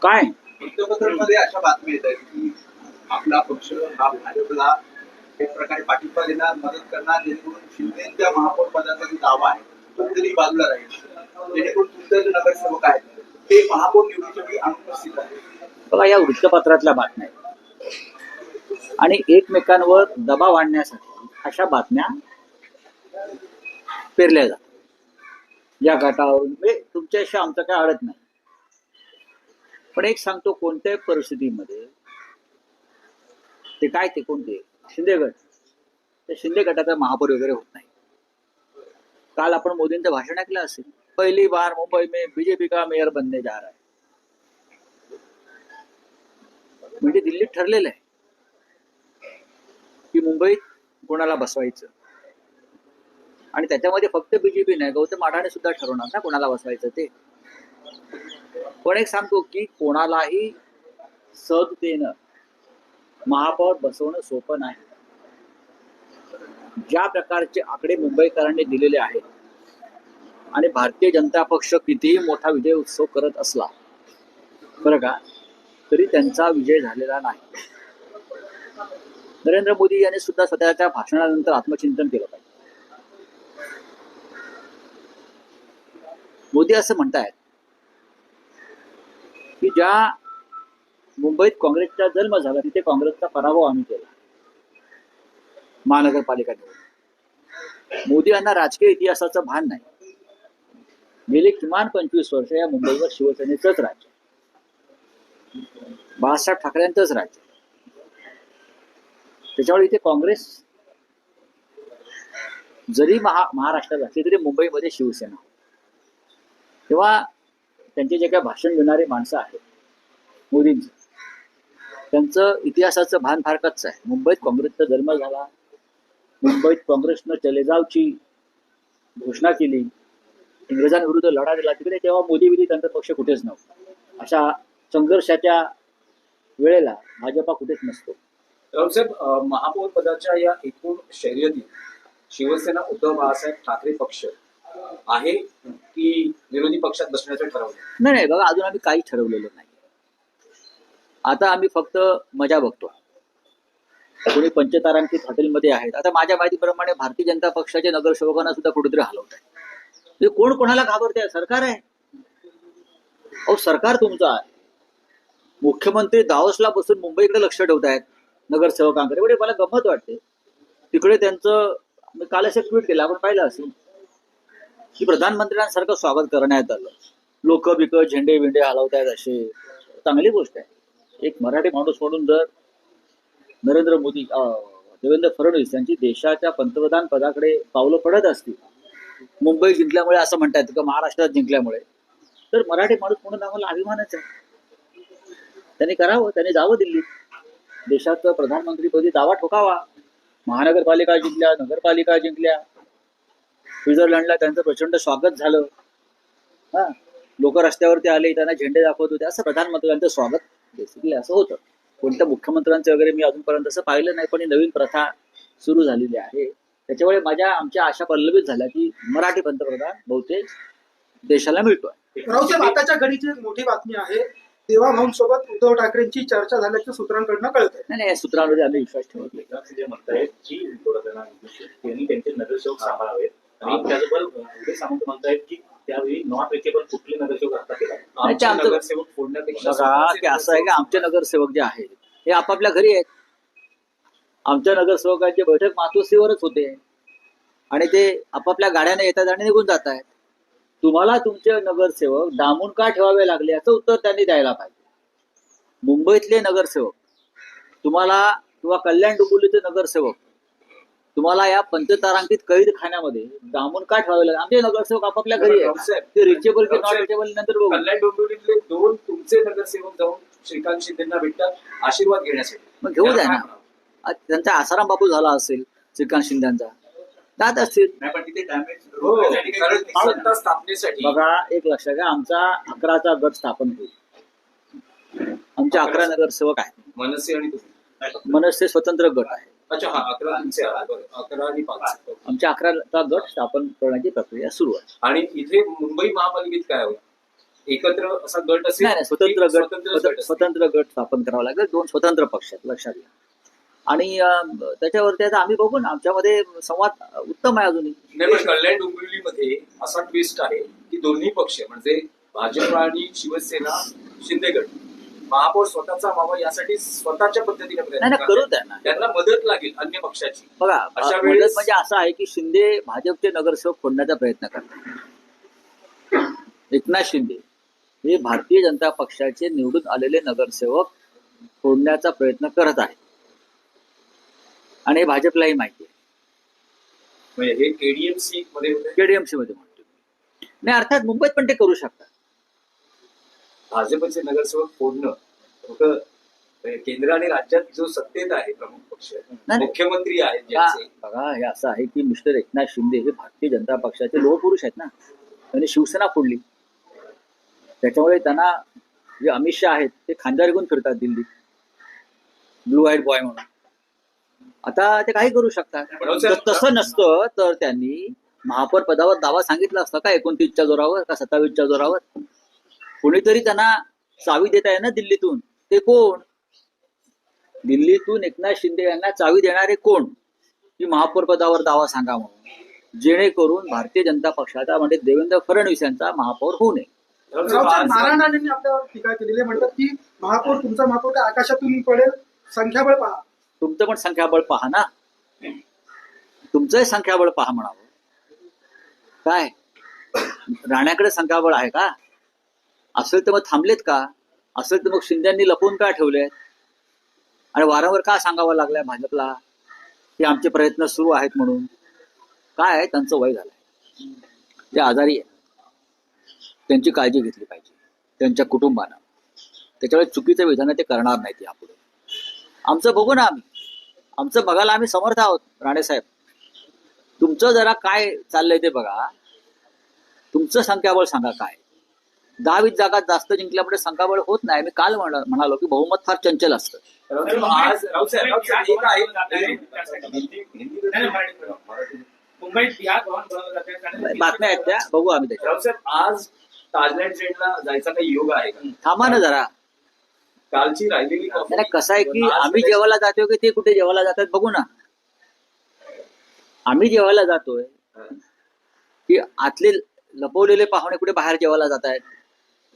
काय वृत्तपत्रांमध्ये अशा बातम्या येत आहेत की आपला पक्ष हा भाजपला एक प्रकारे पाठिंबा देणार, मदत करणार, जेणेकरून शिंदेच्या महापौर पदाचा जो दावा आहे तो तरी बाजूला राहील, जेणेकरून तुमचे जे नगरसेवक आहेत ते महापौर निवडणुकीसाठी अनुपस्थित आहेत. बघा, या वृत्तपत्रातल्या बातम्या आहेत आणि एकमेकांवर दबाव आणण्यासाठी अशा बातम्या पेरल्या जातात. या गटावरून म्हणजे तुमच्याशी आमचं काय अडत नाही, पण एक सांगतो, कोणत्याही परिस्थितीमध्ये ते कोणते शिंदे गट, त्या शिंदे गटाचा महापौर वगैरे होत नाही. काल आपण मोदींचं भाषण ऐकलं असेल, पहिली बार मुंबई में बीजेपी का मेयर बनने जा रहा है. म्हणजे दिल्लीत ठरलेलं आहे की मुंबईत कोणाला बसवायचं, आणि त्याच्यामध्ये फक्त बीजेपी नाही, गौतम अडाणी सुद्धा ठरवणार ना कोणाला बसवायचं ते. पण एक सांगतो की कोणालाही सहजतेनं महापौर बसवणं सोपं नाही. ज्या प्रकारचे आकडे मुंबईकरांनी दिलेले आहेत आणि भारतीय जनता पक्ष कितीही मोठा विजय उत्सव करत असला बरं का, तरी त्यांचा विजय झालेला नाही. नरेंद्र मोदी यांनी सुद्धा स्वतःच्या भाषणानंतर आत्मचिंतन केलं पाहिजे. मोदी असं म्हणतायत की ज्या मुंबईत काँग्रेसचा जन्म झाला तिथे काँग्रेसचा पराभव आम्ही केला महानगरपालिका निवडणूक. मोदी यांना राजकीय इतिहासाचं भान नाही. गेले किमान 25 वर्ष या मुंबईवर शिवसेनेचंच राज्य, बाळासाहेब ठाकरेंचंच राज्य. त्याच्यामुळे इथे काँग्रेस जरी महाराष्ट्रात असली तरी मुंबईमध्ये शिवसेना. तेव्हा त्यांचे जे काही भाषण देणारे माणसं आहेत मोदींचं, त्यांचं इतिहासाचं भान फार कच्चं आहे. मुंबईत काँग्रेसचा जन्म झाला, मुंबईत काँग्रेसनं चले जावची घोषणा केली, इंग्रजांविरुद्ध लढा दिला तिकडे, तेव्हा मोदी विधी त्यांचा पक्ष कुठेच नव्हता. अशा संघर्षाच्या वेळेला भाजपा कुठेच नसतो. रावसाहेब, महापौर पदाच्या या एकूण शर्यतीत शिवसेना उद्धव बाळासाहेब ठाकरे पक्ष आहे की विरोधी पक्षात बसण्याचं ठरवलं? नाही, बघा, अजून आम्ही काहीच ठरवलेलं नाही. आता आम्ही फक्त मजा बघतो. कोणी पंचतारांकित हॉटेलमध्ये आहेत. आता माझ्या माहितीप्रमाणे भारतीय जनता पक्षाच्या नगरसेवकांना सुद्धा कुठेतरी हलवत आहे. कोण कोणाला घाबरते? सरकार आहे. अहो, सरकार तुमचं आहे. मुख्यमंत्री दावोसला बसून मुंबईकडे लक्ष ठेवतायत नगरसेवकांकडे. एवढे मला गंमत वाटते. तिकडे त्यांचं, मी काल असं ट्विट केलं, आपण पाहिलं असेल की प्रधानमंत्र्यांसारखं स्वागत करण्यात आलं. लोक बिक झेंडे विंडे हलवतायत. असे चांगली गोष्ट आहे. एक मराठी माणूस म्हणून जर नरेंद्र मोदी, देवेंद्र फडणवीस यांची देशाच्या पंतप्रधान पदाकडे पावलं पडत असतील, मुंबई जिंकल्यामुळे असं म्हणतात का महाराष्ट्रात जिंकल्यामुळे, तर मराठी माणूस म्हणून आम्हाला अभिमानच आहे. त्यांनी करावं, त्यांनी जावं दिल्लीत, देशाचं प्रधानमंत्रीपदी दावा ठोकावा. महानगरपालिका जिंकल्या, नगरपालिका जिंकल्या, स्वित्झर्लंडला त्यांचं प्रचंड स्वागत झालं. लोक रस्त्यावरती आले, त्यांना झेंडे दाखवत होते. असं प्रधानमंत्र्यांचं स्वागत बेसिकली असं होतं. कोणत्या मुख्यमंत्र्यांचं वगैरे मी अजूनपर्यंत असं पाहिलं नाही, पण ही नवीन प्रथा सुरू झालेली आहे. त्याच्यामुळे आमच्या आशा पल्लवित झाल्या की मराठी पंतप्रधान बहुतेक देशाला मिळतोय. रावसाहेब, आताच्या घडीची एक मोठी बातमी आहे, तेव्हा भाऊंसोबत उद्धव ठाकरेंची चर्चा झाल्याचं सूत्रांकडनं कळत आहे. नाही, या सूत्रांमध्ये आम्ही विश्वास ठेवत नाही. जे म्हणतायत की त्यांनी त्यांचे नगरसेवक सांभाळावेत, आणि त्याचबरोबर सामंत म्हणतायत की त्यावेळी नॉट रिचेबल कुठले नगरसेवक आता केला नगरसेवक फोडण्यापेक्षा असं आहे की आमचे नगरसेवक जे आहेत हे आपापल्या घरी आहेत. आमच्या नगरसेवकांची बैठक मातोश्रीवरच होते आणि ते आपापल्या गाड्याने येतात आणि निघून जात आहेत. तुम्हाला तुमचे नगरसेवक डांबून का ठेवावे लागले याचं उत्तर त्यांनी द्यायला पाहिजे. मुंबईतले नगरसेवक तुम्हाला, किंवा कल्याण डोंबिवलीचे नगरसेवक तुम्हाला या पंचतारांकित कैद खाण्यामध्ये डांबून का ठेवावे लागले? आमचे नगरसेवक आपापल्या घरी आहेत. ते रिचेबल की नॉट रिचेबल नंतर बघू. कल्याण डोंबिवलीतले 2 तुमचे नगरसेवक जाऊन श्रीकांत शिंदेंना भेटतात आशीर्वाद घेण्यासाठी. मग घेऊ द्या ना. त्यांचा आसाराम बापू झाला असेल श्रीकांत शिंदेचा, जात असतील. सत्ता स्थापनेसाठी बघा, एक लक्षात घ्या, आमचा 11चा गट स्थापन होईल. आमचे 11 नगरसेवक आहेत. मनसे आणि मनसे स्वतंत्र गट आहे. अच्छा हा 11 तुमचे आहात. बरं. 11 आणि 5. आमच्या 11चा गट स्थापन करण्याची प्रक्रिया सुरू आहे. आणि इथे मुंबई महापालिकेत काय होईल? एकत्र असा गट असेल नाही नाही, स्वतंत्र की गट स्वतंत्र गट असेल? स्वतंत्र गट स्थापन करावा लागेल. 2 स्वतंत्र पक्ष आहेत, लक्षात घ्या. आणि त्याच्यावरती आता आम्ही बघू ना, आमच्यामध्ये संवाद उत्तम आहे अजूनही. नाही पण कल्याण डोंबिवलीमध्ये असा ट्विस्ट आहे की दोन्ही पक्ष म्हणजे भाजप आणि शिवसेना शिंदे गट महापौर स्वतःचा व्हावा यासाठी स्वतःच्या पद्धतीने नाही प्रयत्न ना, करतात. करू द्या ना. त्यांना मदत लागेल अन्य पक्षाची. बघा, अशा मदत वेळेस- म्हणजे असं आहे की शिंदे भाजपचे नगरसेवक फोडण्याचा प्रयत्न करतात. एकनाथ शिंदे हे भारतीय जनता पक्षाचे निवडून आलेले नगरसेवक फोडण्याचा प्रयत्न करत आहेत. आणि हे भाजपलाही माहिती आहे. म्हणजे हे केडीएमसी मध्ये होते. केडीएमसी मध्ये म्हणतो. नाही, अर्थात मुंबईत पण ते करू शकतात. भाजपचे नगरसेवक फोडणं फक्त केंद्र आणि राज्यात जो सत्तेत आहे प्रमुख पक्ष नाही. मुख्यमंत्री आहेत का- ज्यांचे बघा, हे असं आहे की मिस्टर एकनाथ शिंदे हे भारतीय जनता पक्षाचे लोहपुरुष आहेत ना. त्यांनी शिवसेना फोडली. त्याच्यामुळे त्यांना जे अमित शहा आहेत ते खांद्यावर घेऊन फिरतात दिल्लीत, ब्लू आईड बॉय म्हणून. आता ते काही करू शकतात. जर तसं नसतं तर त्यांनी महापौर पदावर दावा सांगितला असता का 29च्या जोरावर का 27च्या जोरावर. कोणीतरी त्यांना चावी देत आहे ना दिल्लीतून. ते कोण? दिल्लीतून एकनाथ शिंदे यांना चावी देणारे कोण? की महापौर पदावर दावा सांगा म्हणून, जेणेकरून भारतीय जनता पक्षाचा म्हणजे देवेंद्र फडणवीस यांचा महापौर होऊ नये. रावसाहेब, नारायण राणेंनी आपल्यावर टीका केलेली आहे. म्हणतात की महापौर, तुमचा महापौर काय आकाशातून पडेल, संख्याबळ पहा. तुमचं पण संख्याबळ पहा ना. तुमचंही संख्याबळ पहा म्हणावं. काय राण्याकडे संख्याबळ आहे का? असेल तर मग थांबलेत का? असेल तर मग शिंद्यांनी लपवून का ठेवलेत? आणि वारंवार का सांगावं लागलंय भाजपला की आमचे प्रयत्न सुरू आहेत म्हणून? काय आहे, त्यांचं वय झालंय, ते आजारी आहे. त्यांची काळजी घेतली पाहिजे, त्यांच्या कुटुंबानं. त्याच्यामुळे चुकीचं विधान ते करणार नाहीत यापुढे. आमचं बघू ना, आमचं बघायला आम्ही समर्थ आहोत. राणेसाहेब, तुमचं जरा काय चाललंय ते बघा. तुमचं संख्याबळ सांगा काय. 10-20 जागा जास्त जिंकल्यामुळे संख्याबळ होत नाही. मी काल म्हणालो की बहुमत फार चंचल असतं. आज रावसाहेब एक आहे मुंबईत या भवन बनवलं जाते. बातम्या आहेत त्या, बघू आम्ही त्याच्या. रावसाहेब आज ताजलँड ट्रेनला जायचा काही योग आहे का? थांबा ना जरा. कालची राहिलेली नाही, कसं आहे की आम्ही जेवायला जातोय की ते कुठे जेवायला जातात बघू ना. आम्ही जेवायला जातोय की आतले लपवलेले पाहुणे कुठे बाहेर जेवायला जात आहेत.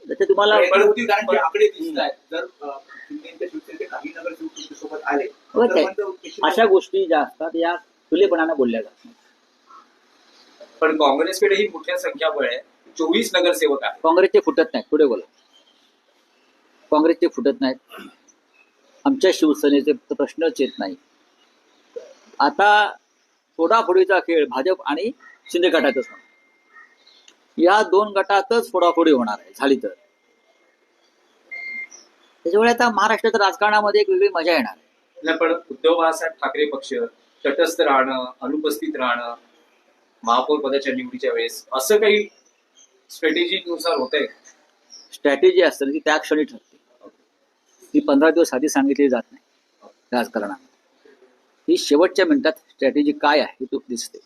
त्याचे तुम्हाला परंतु कारण जे आकडे दिसत आहेत, जर शिंदेच्या शिवसेनेचे काही नगरसेवक तुमच्यासोबत आले हो, तर ते- म्हणजे अशा गोष्टी ज्या असतात या खुलेपणानं बोलल्या जातात. पण काँग्रेसकडेही मोठ्या संख्याबळ आहे. 24 नगरसेवक आहेत. काँग्रेसचे फुटत नाहीत. पुढे बोला. काँग्रेसचे फुटत नाहीत. आमच्या शिवसेनेचे प्रश्नच येत नाही. आता फोडाफोडीचा खेळ भाजप आणि शिंदे गटातच होणार. या 2 गटातच फोडाफोडी होणार आहे झाली तर. त्याच्यामुळे आता महाराष्ट्राच्या राजकारणामध्ये एक वेगळी मजा येणार आहे. नाही, पण उद्धव बाळासाहेब ठाकरे पक्ष तटस्थ राहणं, अनुपस्थित राहणं महापौर पदाच्या निवडीच्या वेळेस असं काही स्ट्रॅटेजीनुसार होत आहे. स्ट्रॅटेजी असते ती त्या क्षणी ठरते. ती 15 दिवस आधी सांगितली जात नाही राजकारणात. ही शेवटच्या मिनिटात स्ट्रॅटेजी काय आहे हे दिसते.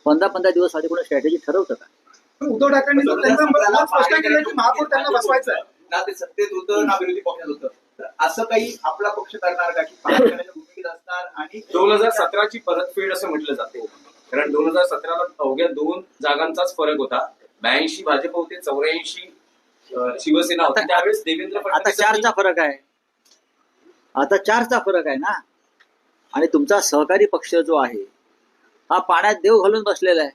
15 दिवस आधी कोणी स्ट्रॅटेजी ठरवतं का? पण उद्धव ठाकरेंनी तर त्यांचं मत स्पष्ट केलं की महापौर त्यांना बसवायचं आहे. ना ते सत्तेत होतं ना विरोधी पक्षात होतं. तर असं काही आपला पक्ष करणार का की पाठिंब्याच्या भूमिकेत असणार आणि 2017ची परतफेड असं म्हटलं जाते. कारण 2017ला अवघ्या 2 जागांचाच फरक होता. 82 भाजप होते, 84 शिवसेना होती. त्यावेळेस देवेंद्र आता फडणवीस 4चा फरक आहे. आता 4चा फरक आहे ना. आणि तुमचा सहकारी पक्ष जो आहे हा पाण्यात देव घालून बसलेला आहे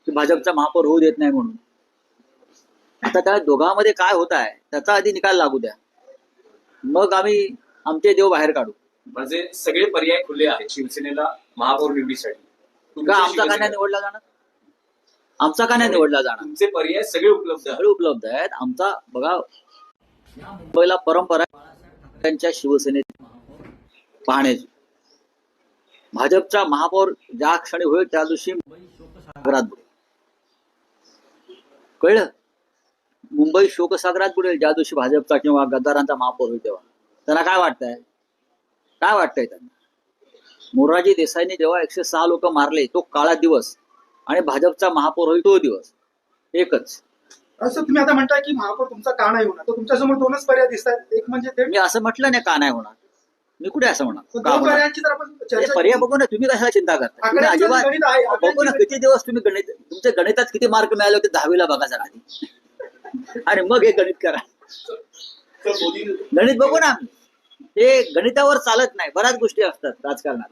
की भाजपचा महापौर होऊ देत नाही म्हणून. आता त्या दोघांमध्ये काय होत आहे त्याचा आधी निकाल लागू द्या, मग आम्ही आमचे देव बाहेर काढू. म्हणजे सगळे पर्याय खुले आहेत शिवसेनेला महापौर निवडीसाठी. का तुमच्या आमचा का नाही शिवसेनेत निवडला जाणार? आमचा का नाही निवडला जाणार? तुमचे पर्याय सगळे उपलब्ध आहेत. सगळे उपलब्ध आहेत. आमचा बघा, मुंबईला परंपरा आहे त्यांच्या शिवसेनेत पाहण्याची. भाजपचा महापौर ज्या क्षणी होईल त्या दिवशी शोकसागरात बुडेल. कळलं? मुंबई शोकसागरात बुडेल ज्या दिवशी भाजपचा किंवा गद्दारांचा महापौर होईल तेव्हा. त्यांना काय वाटतंय? काय वाटतंय त्यांना? मोरारजी देसाईंनी जेव्हा 106 लोक मारले तो काळा दिवस आणि भाजपचा महापौर होईल तो दिवस एकच. असं तुम्ही आता म्हणताय की महापौर तुमचा का नाही होणार, तर तुमच्यासमोर दोनच पर्याय दिसत आहेत. एक म्हणजे ते मी असं म्हटलं नाही का नाही होणार, मी कुठे असं म्हणणार का दोन होणार? पर्यायांची जर आपण हे चर्चा पर्याय बघू ना, तुम्ही कशाला चिंता करता? तुम्ही आकड्यांचं अजिबात गणित आहे, बघू ना, आकड्यांचं किती दिवस तुम्ही गणित, तुमच्या गणितात किती मार्क मिळाले होते 10वीला बघा जरा आधी आणि मग हे गणित करा. तर मोदी गणित बघू ना आम्ही, हे गणितावर चालत नाही, बऱ्याच गोष्टी असतात राजकारणात.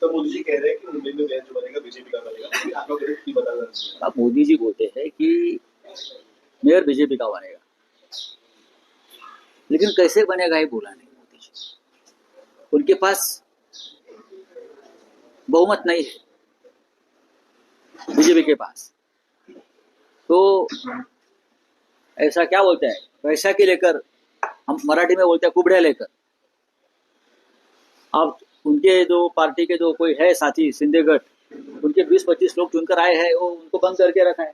तो मोदी जी कह रहे हैं कि मुंबई में मेयर जो बनेगा बीजेपी का बनेगा, फिर आपका गणित की बता रहे हैं। अब मोदी जी बोलते हैं कि मेयर बीजेपी का बनेगा, लेकिन कैसे बनेगा ये बोला नहीं मोदी जी. उनके पास बहुमत नहीं है बीजेपी के पास, तो ऐसा क्या बोलते हैं, पैसा के लेकर, हम मराठी में बोलते हैं कुबड़े लेकर. अब उनके जो पार्टी के जो कोई है साथी सिंधेगढ़, उनके 20-25 लोग चुनकर आए हैं, वो उनको बंद करके रखा है.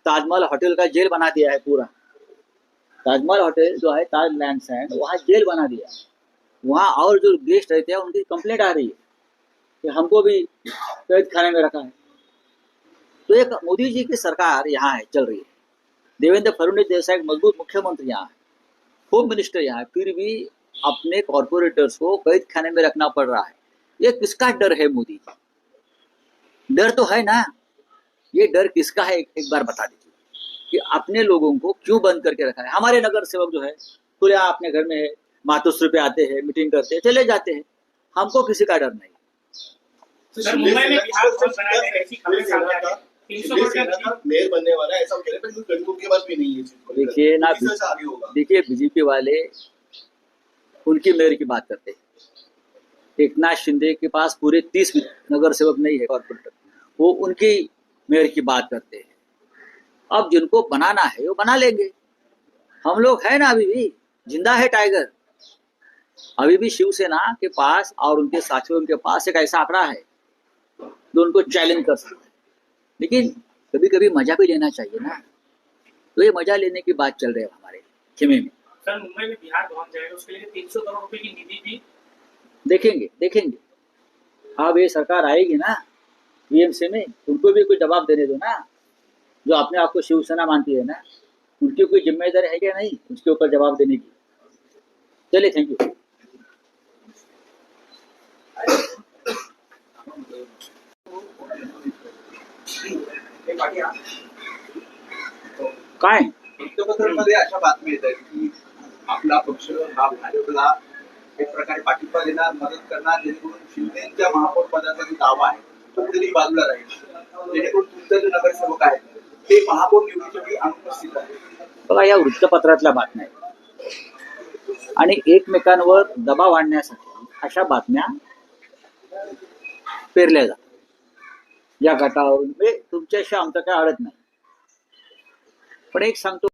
ताजमहल होटल का जेल बना दिया है पूरा. ताजमहल होटल जो है ताज लैंड्स है, वहाँ जेल बना दिया. वहाँ और जो गेस्ट रहते हैं उनकी कंप्लेंट आ रही है कि हमको भी कैद खाने में रखा है. तो एक मोदी जी की सरकार यहाँ है, चल रही है. देवेंद्र फडणवीस जैसा एक मजबूत मुख्यमंत्री यहाँ है, होम मिनिस्टर यहाँ है, फिर भी अपने कॉर्पोरेटर्स को कैद खाने में रखना पड़ रहा है. ये किसका डर है मोदी? डर तो है ना, ये डर किसका है एक बार बता दीजिए कि अपने लोगों को क्यों बंद करके रखा है. हमारे नगर सेवक जो है खुले अपने घर में है, मातोश्री पे आते हैं, मीटिंग करते हैं, चले जाते हैं. हमको किसी का डर नहीं. सर, मुंबई में बिहार भवन बनाया जाएगा, ऐसी खबरें सामने आ रही हैं. 300 करोड़ का मेयर बनने वाला है ऐसा कह रहे हैं, पर गणितों के पास भी नहीं है इस चीज को लेकर। देखिए ना, किस तरह से आगे होगा? देखिए बीजेपी वाले उनकी मेयर की बात करते हैं. एकनाथ शिंदे के पास पूरे 30 नगर सेवक नहीं है कॉर्पोरेटर, वो उनकी मेयर की बात करते हैं. अब जिनको बनाना है वो बना लेंगे. हम लोग है ना, अभी भी जिंदा है टाइगर. अभी भी शिवसेना के पास और उनके साथियों के पास एक ऐसा आंकड़ा है जो उनको चैलेंज कर सकता है. लेकिन कभी कभी मजा भी लेना चाहिए ना, तो ये मजा लेने की बात चल रही है हमारे खेमे में. सर, मुंबई में बिहार भवन जाएगा, उसके लिए 300 करोड़ रुपए की निधि भी देखेंगे. अब ये सरकार आएगी ना बीएमसी में, उनको भी कोई जवाब देने दो ना. जो अपने आप को शिवसेना मानती है ना, उनकी कोई जिम्मेदारी है क्या नहीं उसके ऊपर जवाब देने की. चलिए, थैंक यू. काय वृत्तपत्रांमध्ये अशा बातम्या येत आहेत की आपला पक्ष हा भाजपला एक प्रकारे पाठिंबा देणार, मदत करणार, जेणेकरून शिंदेच्या महापौर पदाचा जो दावा आहे तो कुठेतरी बाजूला राहील, जेणेकरून तुमचा जो नगरसेवक आहे ते महापौर निवडीसाठी अनुपस्थित आहे. बघा, या वृत्तपत्रातल्या बातम्या आहेत आणि एकमेकांवर दबाव आणण्यासाठी अशा बातम्या पेरल्या जातात. या गटावरून म्हणजे तुमच्याशी आमचं काय अडत नाही, पण एक सांगतो,